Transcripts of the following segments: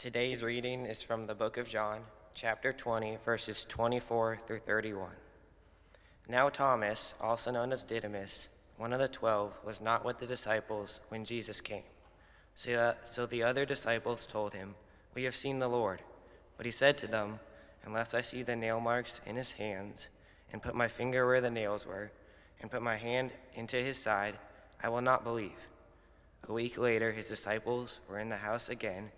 Today's reading is from the book of John, chapter 20, verses 24 through 31. Now Thomas, also known as Didymus, one of the 12, was not with the disciples when Jesus came. So the other disciples told him, "We have seen the Lord." But he said to them, "Unless I see the nail marks in his hands, and put my finger where the nails were, and put my hand into his side, I will not believe." A week later, his disciples were in the house again,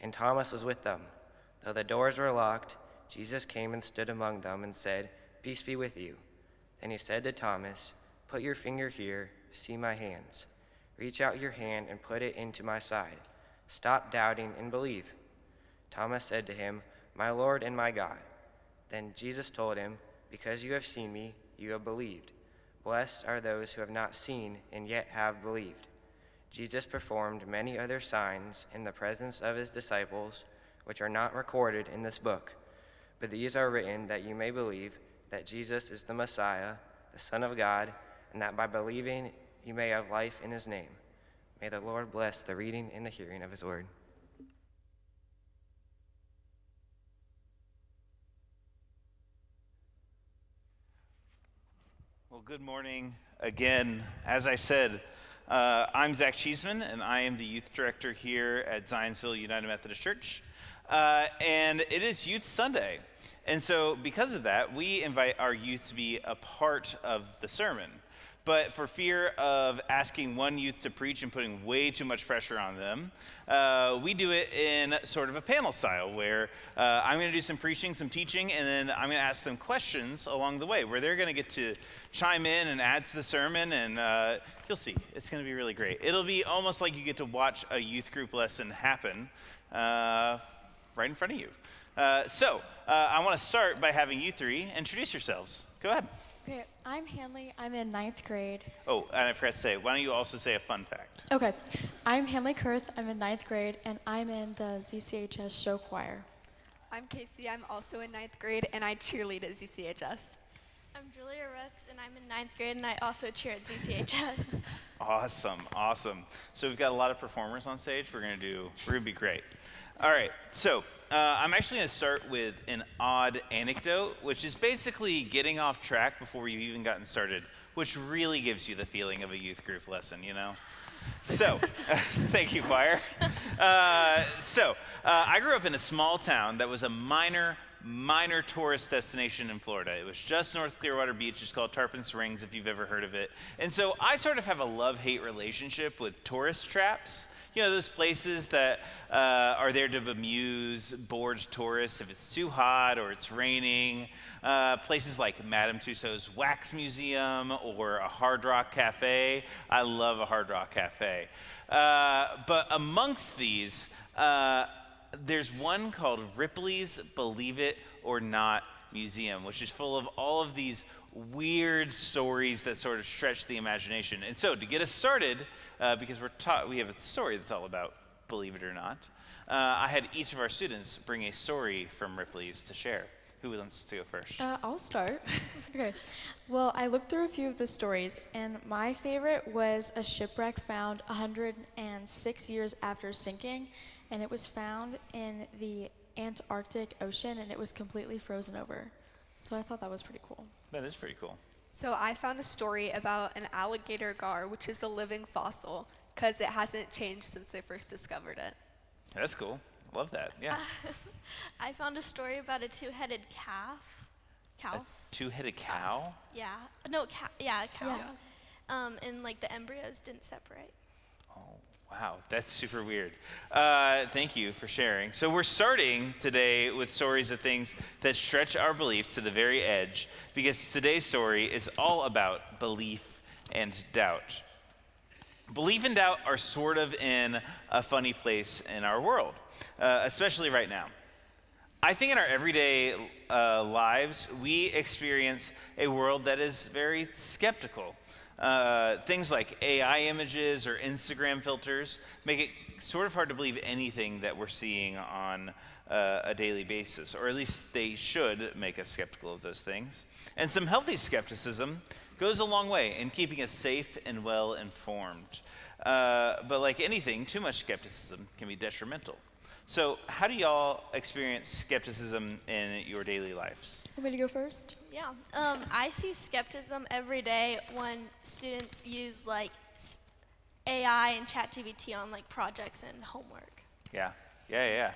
and Thomas was with them. Though the doors were locked, Jesus came and stood among them and said, "Peace be with you." Then he said to Thomas, "Put your finger here, see my hands. Reach out your hand and put it into my side. Stop doubting and believe." Thomas said to him, "My Lord and my God." Then Jesus told him, "Because you have seen me, you have believed. Blessed are those who have not seen and yet have believed." Jesus performed many other signs in the presence of his disciples, which are not recorded in this book. But these are written that you may believe that Jesus is the Messiah, the Son of God, and that by believing you may have life in his name. May the Lord bless the reading and the hearing of his word. Well, good morning again. As I said, I'm Zach Cheeseman, and I am the youth director here at Zionsville United Methodist Church. And it is Youth Sunday. And so because of that, we invite our youth to be a part of the sermon. But for fear of asking one youth to preach and putting way too much pressure on them, we do it in sort of a panel style where I'm going to do some preaching, some teaching, and then I'm going to ask them questions along the way where they're going to get to chime in and add to the sermon, and you'll see. It's going to be really great. It'll be almost like you get to watch a youth group lesson happen right in front of you. So I want to start by having you three introduce yourselves. Go ahead. Okay, I'm Hanley. I'm in 9th grade. Oh, and I forgot to say, why don't you also say a fun fact? Okay, I'm Hanley Kurth. I'm in 9th grade, and I'm in the ZCHS show choir. I'm Casey. I'm also in 9th grade, and I cheerlead at ZCHS. I'm Julia Rooks, and I'm in 9th grade, and I also cheer at ZCHS. Awesome. So we've got a lot of performers on stage. We're gonna be great. All right, so I'm actually going to start with an odd anecdote, which is basically getting off track before you've even gotten started, which really gives you the feeling of a youth group lesson, you know? So, thank you, choir. I grew up in a small town that was a minor tourist destination in Florida. It was just north Clearwater Beach. It's called Tarpon Springs, if you've ever heard of it. And so I sort of have a love-hate relationship with tourist traps. You know, those places that are there to amuse bored tourists if it's too hot or it's raining. Places like Madame Tussauds Wax Museum or a Hard Rock Cafe. I love a Hard Rock Cafe. But amongst these, there's one called Ripley's Believe It or Not Museum, which is full of all of these weird stories that sort of stretch the imagination. And so to get us started, because we have a story that's all about believe it or not, I had each of our students bring a story from Ripley's to share. Who wants to go first? I'll start. Okay. Well, I looked through a few of the stories, and my favorite was a shipwreck found 106 years after sinking, and it was found in the Antarctic Ocean, and it was completely frozen over. So I thought that was pretty cool. That is pretty cool. So I found a story about an alligator gar, which is a living fossil, because it hasn't changed since they first discovered it. That's cool. Love that. Yeah. I found a story about a two-headed cow. A two-headed cow? Yeah. No, a cow. Yeah. And like the embryos didn't separate. Oh, wow. That's super weird. Thank you for sharing. So we're starting today with stories of things that stretch our belief to the very edge, because today's story is all about belief and doubt. Belief and doubt are sort of in a funny place in our world, especially right now. I think in our everyday lives, we experience a world that is very skeptical. Things like AI images or Instagram filters make it sort of hard to believe anything that we're seeing on a daily basis, or at least they should make us skeptical of those things. And some healthy skepticism goes a long way in keeping us safe and well informed. But like anything, too much skepticism can be detrimental. So how do y'all experience skepticism in your daily lives? Want me to go first? Yeah. I see skepticism every day when students use like AI and ChatGPT on like projects and homework. Yeah. Yeah.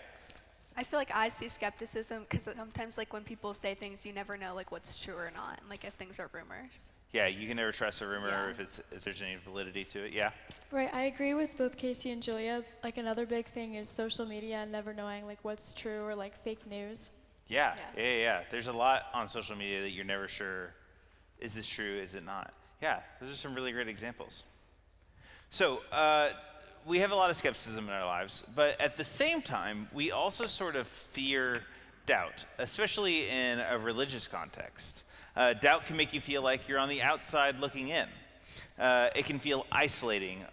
I feel like I see skepticism because sometimes like when people say things, you never know like what's true or not, and like if things are rumors. Yeah, you can never trust a rumor Yeah. if there's any validity to it. Yeah. Right, I agree with both Casey and Julia. Like another big thing is social media and never knowing like what's true or like fake news. Yeah. Yeah. There's a lot on social media that you're never sure, is this true, is it not? Yeah, those are some really great examples. So, we have a lot of skepticism in our lives, but at the same time, we also sort of fear doubt, especially in a religious context. Doubt can make you feel like you're on the outside looking in. It can feel isolating.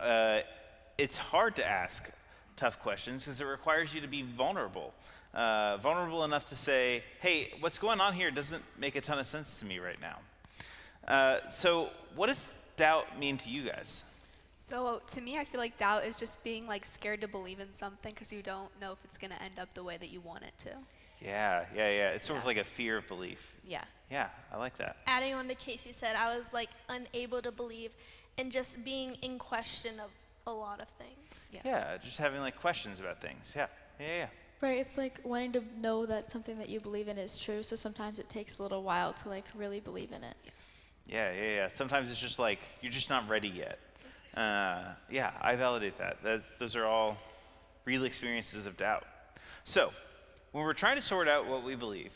It's hard to ask tough questions because it requires you to be vulnerable. Vulnerable enough to say, hey, what's going on here doesn't make a ton of sense to me right now. So what does doubt mean to you guys? So to me, I feel like doubt is just being like scared to believe in something because you don't know if it's going to end up the way that you want it to. Yeah. It's sort of like a fear of belief. Yeah. Yeah, I like that. Adding on to Casey said, I was like unable to believe and just being in question of a lot of things. Yeah, just having like questions about things. Yeah. Right, it's like wanting to know that something that you believe in is true, so sometimes it takes a little while to like really believe in it. Yeah. Sometimes it's just like, you're just not ready yet. Yeah, I validate that. Those are all real experiences of doubt. So, when we're trying to sort out what we believe,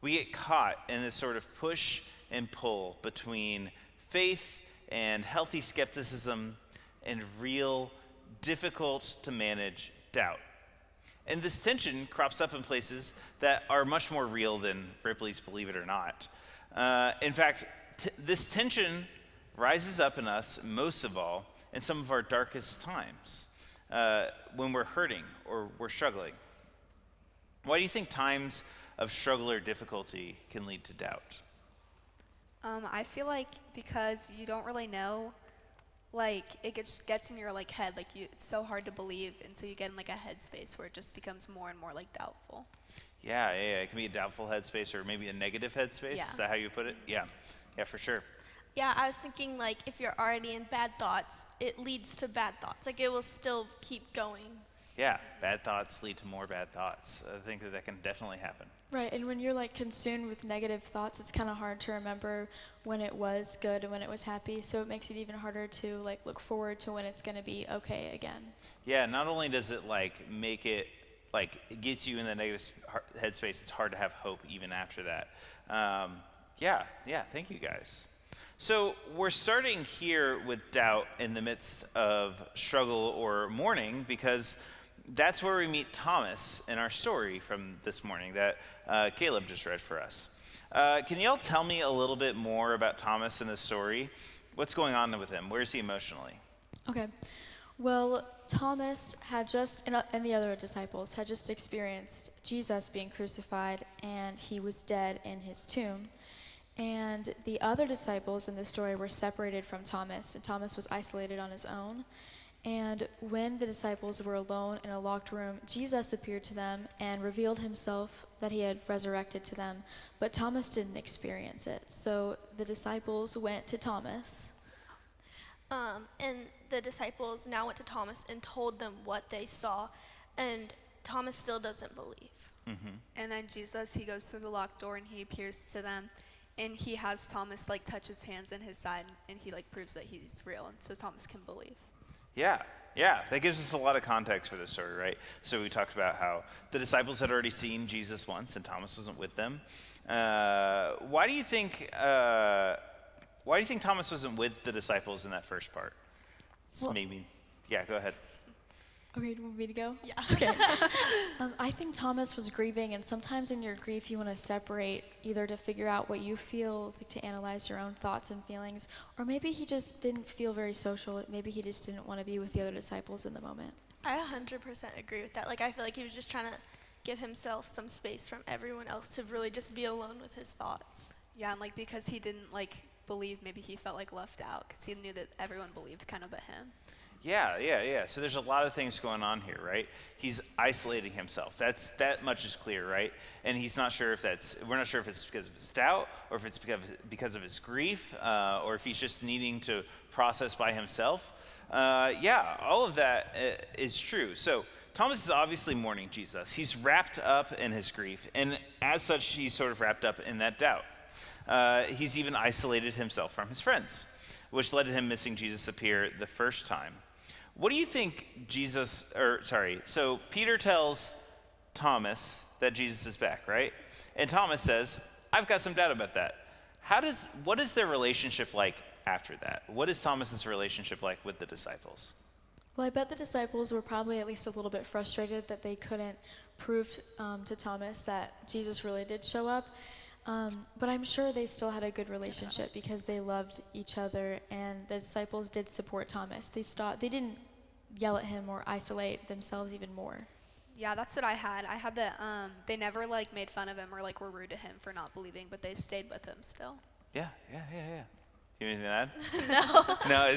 we get caught in this sort of push and pull between faith and healthy skepticism and real, difficult to manage doubt. And this tension crops up in places that are much more real than Ripley's Believe It or Not. In fact, this tension rises up in us most of all in some of our darkest times, when we're hurting or we're struggling. Why do you think times of struggle or difficulty can lead to doubt? I feel like because you don't really know, like it just gets in your like head, like it's so hard to believe, and so you get in like a headspace where it just becomes more and more like doubtful. Yeah, it can be a doubtful headspace or maybe a negative headspace. Yeah. Is that how you put it? Yeah, for sure. Yeah, I was thinking like if you're already in bad thoughts, it leads to bad thoughts. Like it will still keep going. Yeah, bad thoughts lead to more bad thoughts. I think that can definitely happen. Right, and when you're like consumed with negative thoughts, it's kind of hard to remember when it was good and when it was happy, so it makes it even harder to like look forward to when it's going to be okay again. Yeah, not only does it like make it like it gets you in the negative headspace, it's hard to have hope even after that. Yeah, thank you guys. So we're starting here with doubt in the midst of struggle or mourning because that's where we meet Thomas in our story from this morning that Caleb just read for us. Can y'all tell me a little bit more about Thomas in this story? What's going on with him? Where is he emotionally? Okay. Well, Thomas had just, and the other disciples, had just experienced Jesus being crucified, and he was dead in his tomb. And the other disciples in the story were separated from Thomas, and Thomas was isolated on his own. And when the disciples were alone in a locked room, Jesus appeared to them and revealed himself that he had resurrected to them. But Thomas didn't experience it. So the disciples went to Thomas. And the disciples now went to Thomas and told them what they saw, and Thomas still doesn't believe. Mm-hmm. And then Jesus, he goes through the locked door and he appears to them, and he has Thomas like touch his hands and his side, and he like proves that he's real, and so Thomas can believe. Yeah, that gives us a lot of context for this story, right? So we talked about how the disciples had already seen Jesus once, and Thomas wasn't with them. Why do you think Thomas wasn't with the disciples in that first part? Well, Go ahead. Okay, do you want me to go? Yeah. Okay. I think Thomas was grieving, and sometimes in your grief you want to separate, either to figure out what you feel, like to analyze your own thoughts and feelings, or maybe he just didn't feel very social. Maybe he just didn't want to be with the other disciples in the moment. I 100% agree with that. Like I feel like he was just trying to give himself some space from everyone else to really just be alone with his thoughts. Yeah, and like because he didn't like believe, maybe he felt like left out because he knew that everyone believed kind of but him. Yeah. So there's a lot of things going on here, right? He's isolating himself. That much is clear, right? And we're not sure if it's because of his doubt, or if it's because of his grief, or if he's just needing to process by himself. All of that is true. So Thomas is obviously mourning Jesus. He's wrapped up in his grief, and as such, he's sort of wrapped up in that doubt. He's even isolated himself from his friends, which led to him missing Jesus appear the first time. What do you think so Peter tells Thomas that Jesus is back, right? And Thomas says, I've got some doubt about that. What is their relationship like after that? What is Thomas's relationship like with the disciples? Well, I bet the disciples were probably at least a little bit frustrated that they couldn't prove to Thomas that Jesus really did show up. But I'm sure they still had a good relationship because they loved each other, and the disciples did support Thomas. They didn't yell at him or isolate themselves even more. Yeah, that's what I had. I had that they never like made fun of him or like were rude to him for not believing, but they stayed with him still. Yeah. You have anything to add? No,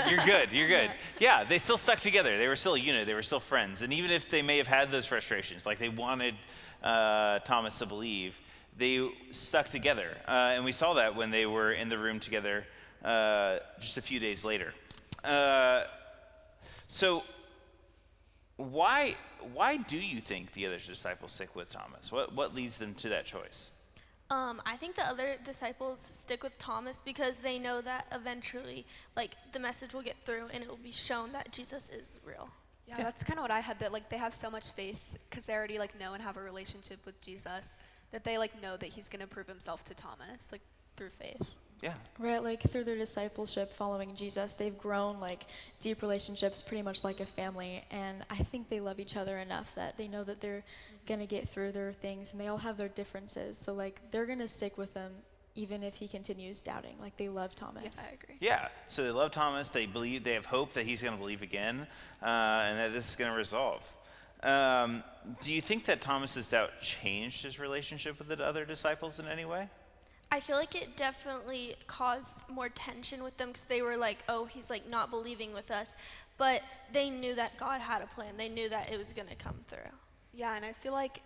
you're good. You're good. Yeah, they still stuck together. They were still a unit. They were still friends. And even if they may have had those frustrations, like they wanted Thomas to believe, they stuck together. And we saw that when they were in the room together just a few days later. So why do you think the other disciples stick with Thomas? What leads them to that choice? I think the other disciples stick with Thomas because they know that eventually, like, the message will get through and it will be shown that Jesus is real. Yeah, that's kind of what I had, that like they have so much faith because they already like know and have a relationship with Jesus that they like know that he's going to prove himself to Thomas, like through faith. Yeah. Right, like through their discipleship following Jesus, they've grown like deep relationships, pretty much like a family. And I think they love each other enough that they know that they're gonna get through their things, and they all have their differences. So like they're gonna stick with him even if he continues doubting. Like they love Thomas. Yeah, I agree. Yeah. So they love Thomas. They believe. They have hope that he's going to believe again, and that this is going to resolve. Do you think that Thomas's doubt changed his relationship with the other disciples in any way? I feel like it definitely caused more tension with them because they were like, oh, he's like not believing with us. But they knew that God had a plan. They knew that it was going to come through. Yeah, and I feel like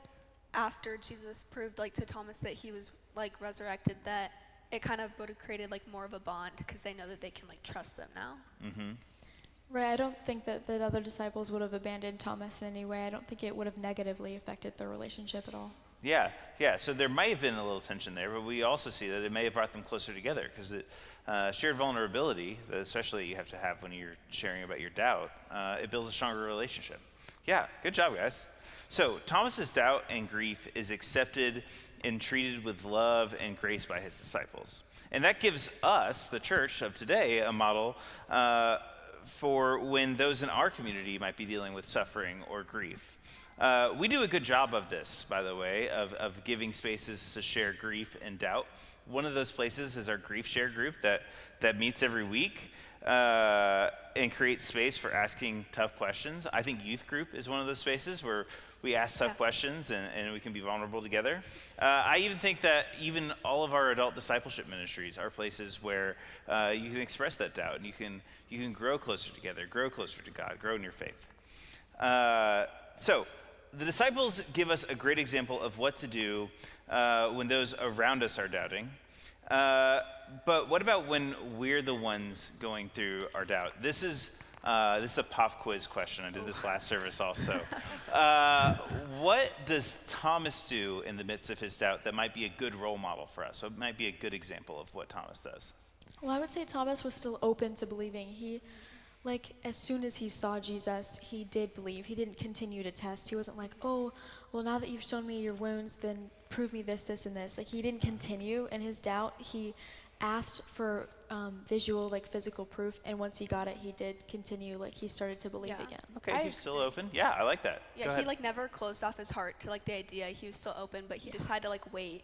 after Jesus proved like to Thomas that he was like resurrected, that it kind of would have created like more of a bond because they know that they can like trust them now. Mm-hmm. Right, I don't think that the other disciples would have abandoned Thomas in any way. I don't think it would have negatively affected their relationship at all. Yeah. So there might have been a little tension there, but we also see that it may have brought them closer together because shared vulnerability, that especially you have to have when you're sharing about your doubt, it builds a stronger relationship. Yeah, good job, guys. So Thomas's doubt and grief is accepted and treated with love and grace by his disciples. And that gives us, the church of today, a model for when those in our community might be dealing with suffering or grief. We do a good job of this, by the way, of giving spaces to share grief and doubt. One of those places is our grief share group that meets every week and creates space for asking tough questions. I think youth group is one of those spaces where we ask tough questions and we can be vulnerable together. I even think that even all of our adult discipleship ministries are places where you can express that doubt and you can grow closer together, grow closer to God, grow in your faith. So the disciples give us a great example of what to do when those around us are doubting. But what about when we're the ones going through our doubt? This is a pop quiz question. I did this last service also. What does Thomas do in the midst of his doubt that might be a good role model for us? What might be a good example of what Thomas does? Well, I would say Thomas was still open to believing. He, like, as soon as he saw Jesus, he did believe. He didn't continue to test. He wasn't like, oh, well, now that you've shown me your wounds, then prove me this, this, and this. Like, he didn't continue in his doubt. He asked for visual, like, physical proof, and once he got it, he did continue. Like, he started to believe again. Okay, he's still open. Yeah, I like that. Yeah, he, like, never closed off his heart to, like, the idea. He was still open, but he just had to, like, wait.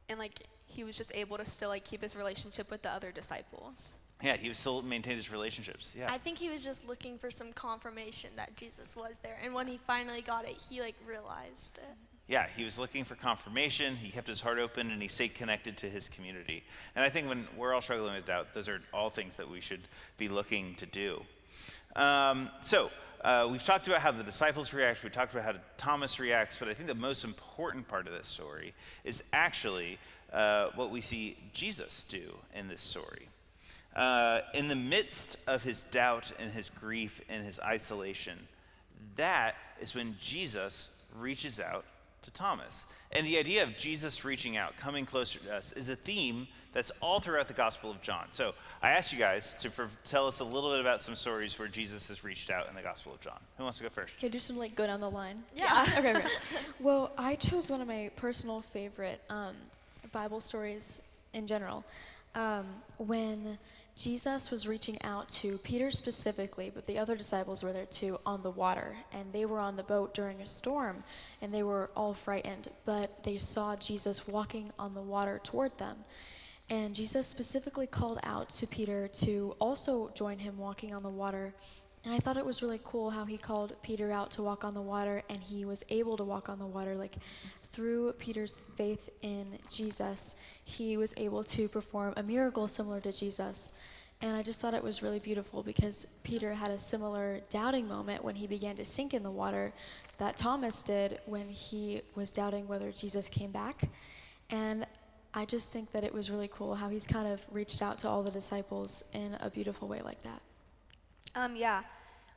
And, like, he was just able to still, like, keep his relationship with the other disciples. Yeah, he was still maintained his relationships. Yeah. I think he was just looking for some confirmation that Jesus was there. And when he finally got it, he like realized it. Yeah, he was looking for confirmation. He kept his heart open and he stayed connected to his community. And I think when we're all struggling with doubt, those are all things that we should be looking to do. We've talked about how the disciples react, we talked about how Thomas reacts, but I think the most important part of this story is actually what we see Jesus do in this story. In the midst of his doubt and his grief and his isolation, that is when Jesus reaches out to Thomas. And the idea of Jesus reaching out, coming closer to us, is a theme that's all throughout the Gospel of John. So I asked you guys to tell us a little bit about some stories where Jesus has reached out in the Gospel of John. Who wants to go first? Okay, just like go down the line. Yeah. Okay. Well, I chose one of my personal favorite Bible stories in general. When Jesus was reaching out to Peter specifically, but the other disciples were there too, on the water. And they were on the boat during a storm, and they were all frightened. But they saw Jesus walking on the water toward them. And Jesus specifically called out to Peter to also join him walking on the water. And I thought it was really cool how he called Peter out to walk on the water, and he was able to walk on the water. Like, through Peter's faith in Jesus, he was able to perform a miracle similar to Jesus. And I just thought it was really beautiful because Peter had a similar doubting moment when he began to sink in the water that Thomas did when he was doubting whether Jesus came back. And I just think that it was really cool how he's kind of reached out to all the disciples in a beautiful way like that. Yeah.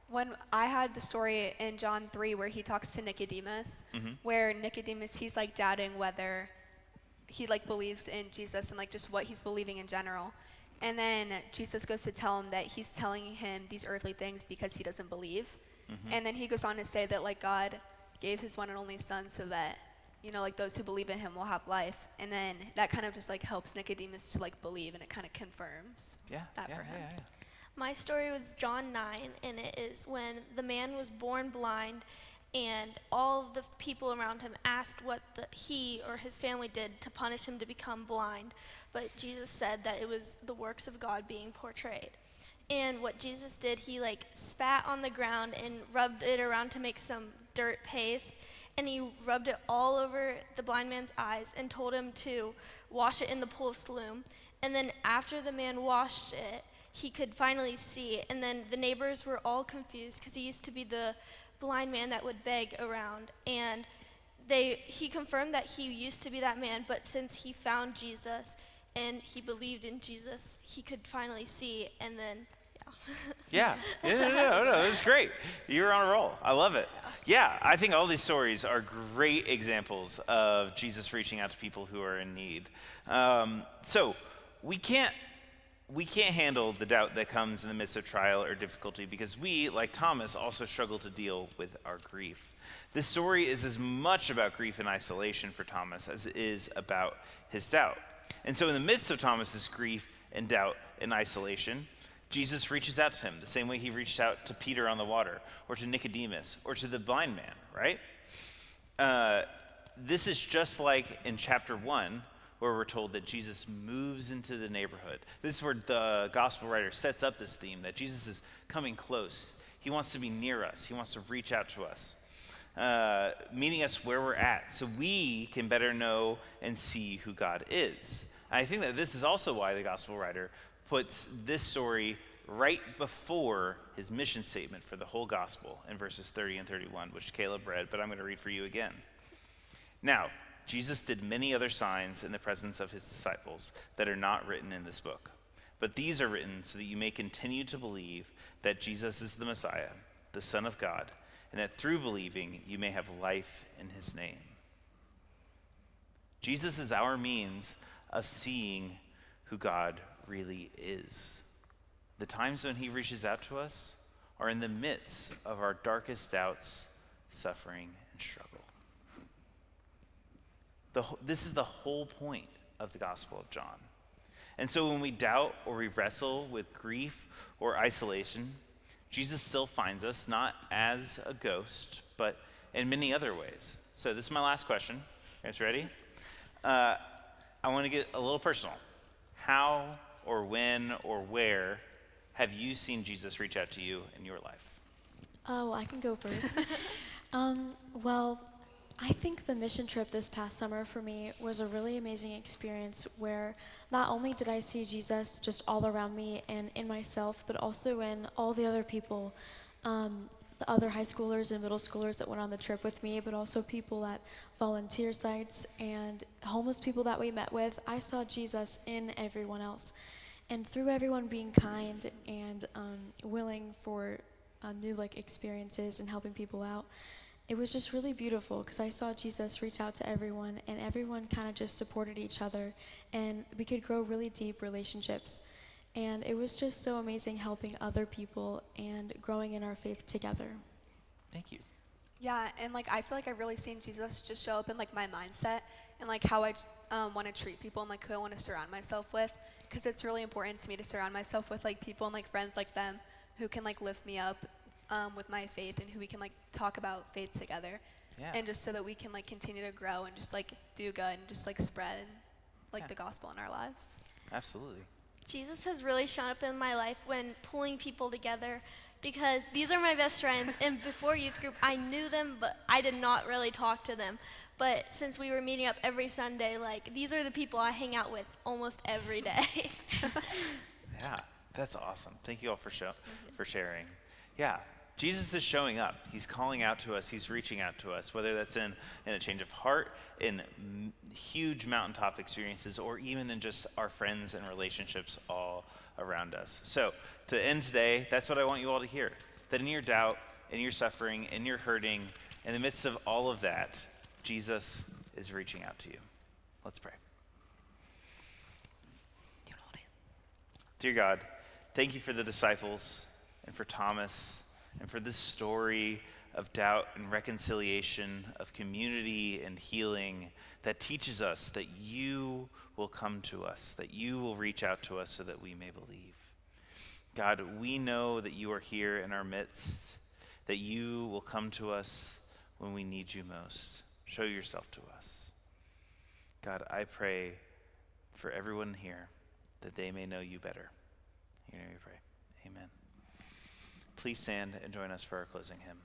When I had the story in John 3 where he talks to Nicodemus, where Nicodemus, he's like doubting whether he like believes in Jesus and like just what he's believing in general. And then Jesus goes to tell him that he's telling him these earthly things because he doesn't believe. And then he goes on to say that like God gave his one and only son so that, you know, like those who believe in him will have life. And then that kind of just like helps Nicodemus to like believe, and it kind of confirms that for him. My story was John 9, and it is when the man was born blind, and all the people around him asked what he or his family did to punish him to become blind. But Jesus said that it was the works of God being portrayed. And what Jesus did, he like spat on the ground and rubbed it around to make some dirt paste, and he rubbed it all over the blind man's eyes and told him to wash it in the pool of Siloam. And then after the man washed it, he could finally see. And then the neighbors were all confused because he used to be the blind man that would beg around. And he confirmed that he used to be that man, but since he found Jesus and he believed in Jesus, he could finally see. And then, No, it was great. You were on a roll. I love it. Yeah, I think all these stories are great examples of Jesus reaching out to people who are in need. So we can't handle the doubt that comes in the midst of trial or difficulty because we, like Thomas, also struggle to deal with our grief. This story is as much about grief and isolation for Thomas as it is about his doubt. And so in the midst of Thomas's grief and doubt and isolation, Jesus reaches out to him the same way he reached out to Peter on the water, or to Nicodemus, or to the blind man, right? This is just like in chapter 1, where we're told that Jesus moves into the neighborhood. This is where the gospel writer sets up this theme, that Jesus is coming close. He wants to be near us. He wants to reach out to us, meeting us where we're at so we can better know and see who God is. And I think that this is also why the gospel writer puts this story right before his mission statement for the whole gospel in verses 30 and 31, which Caleb read, but I'm going to read for you again. Now, Jesus did many other signs in the presence of his disciples that are not written in this book. But these are written so that you may continue to believe that Jesus is the Messiah, the Son of God, and that through believing you may have life in his name. Jesus is our means of seeing who God really is. The times when he reaches out to us are in the midst of our darkest doubts, suffering, and struggle. This is the whole point of the Gospel of John. And so when we doubt or we wrestle with grief or isolation, Jesus still finds us not as a ghost, but in many other ways. So this is my last question. You guys ready? I want to get a little personal. How or when or where have you seen Jesus reach out to you in your life? Well, I can go first. Well, I think the mission trip this past summer for me was a really amazing experience where not only did I see Jesus just all around me and in myself, but also in all the other people, the other high schoolers and middle schoolers that went on the trip with me, but also people at volunteer sites and homeless people that we met with. I saw Jesus in everyone else. And through everyone being kind and willing for new experiences and helping people out, it was just really beautiful because I saw Jesus reach out to everyone, and everyone kind of just supported each other, and we could grow really deep relationships. And it was just so amazing helping other people and growing in our faith together. Thank you. Yeah, and I feel like I've really seen Jesus just show up in my mindset and how I want to treat people and who I want to surround myself with, because it's really important to me to surround myself with people and friends like them who can lift me up with my faith, and who we can talk about faith together. Yeah. And just so that we can continue to grow and just do good and just spread the gospel in our lives. Absolutely. Jesus has really shown up in my life when pulling people together, because these are my best friends, and before youth group I knew them, but I did not really talk to them. But since we were meeting up every Sunday, these are the people I hang out with almost every day. Yeah, that's awesome. Thank you all for sharing. Yeah, Jesus is showing up. He's calling out to us. He's reaching out to us, whether that's in a change of heart, in huge mountaintop experiences, or even in just our friends and relationships all around us. So to end today, that's what I want you all to hear, that in your doubt, in your suffering, in your hurting, in the midst of all of that, Jesus is reaching out to you. Let's pray. Dear God, thank you for the disciples and for Thomas and for this story of doubt and reconciliation, of community and healing that teaches us that you will come to us, that you will reach out to us so that we may believe. God, we know that you are here in our midst, that you will come to us when we need you most. Show yourself to us. God, I pray for everyone here that they may know you better. In your name we pray. Amen. Please stand and join us for our closing hymn.